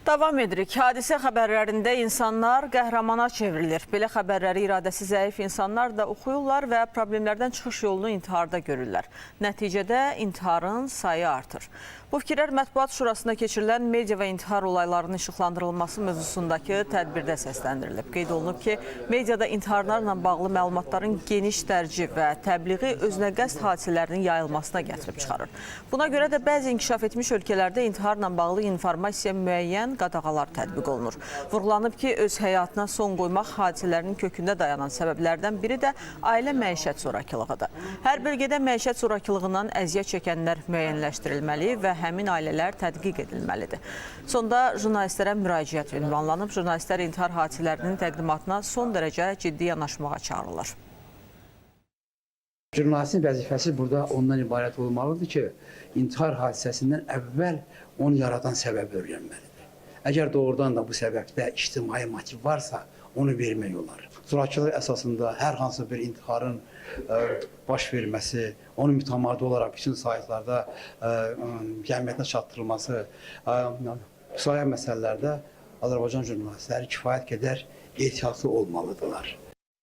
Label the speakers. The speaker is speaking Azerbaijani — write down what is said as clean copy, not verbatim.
Speaker 1: Davam edirik. Hadisə xəbərlərində insanlar qəhrəmana çevrilir. Belə xəbərləri iradəsi zəif insanlar da oxuyurlar və problemlərdən çıxış yolunu intiharda görürlər. Nəticədə intiharın sayı artır. Bu fikirlər Mətbuat Şurasında keçirilən media və intihar olaylarının işıqlandırılması mövzusundakı tədbirdə səsləndirilib. Qeyd olunub ki, mediada intiharlarla bağlı məlumatların geniş dərci və təbliği özünəqəsd hadisələrinin yayılmasına gətirib çıxarır. Buna görə də bəzi inkişaf etmiş ölkələrdə intiharla bağlı informasiya müəyyən qadağalar tətbiq olunur. Vurğulanıb ki, öz həyatına son qoymaq hadisələrinin kökündə dayanan səbəblərdən biri də ailə məişət zorakılığıdır. Hər bölgədə məişət zorakılığından əziyyət çəkənlər müəyyənləşdirilməli və həmin ailələr tədqiq edilməlidir. Sonda jurnalistlərə müraciət ünvanlanıb, jurnalistlər intihar hadisələrinin təqdimatına son dərəcə ciddi yanaşmağa çağırılır.
Speaker 2: Jurnalistin vəzifəsi burada ondan ibarət olmalıdır ki, intihar hadisəsindən əvvəl onu yaradan səbəbi öyrənməlidir. Əgər doğrudan da bu səbəbdə ictimai motiv varsa, onu vermək olar. Zorakılıq əsasında hər hansı bir intiharın baş verməsi, onun mütəmadi olaraq bütün saytlarda cəmiyyətinə çatdırılması, sair məsələlərdə Azərbaycan jurnalistləri kifayət qədər ehtiyatlı olmalıdırlar.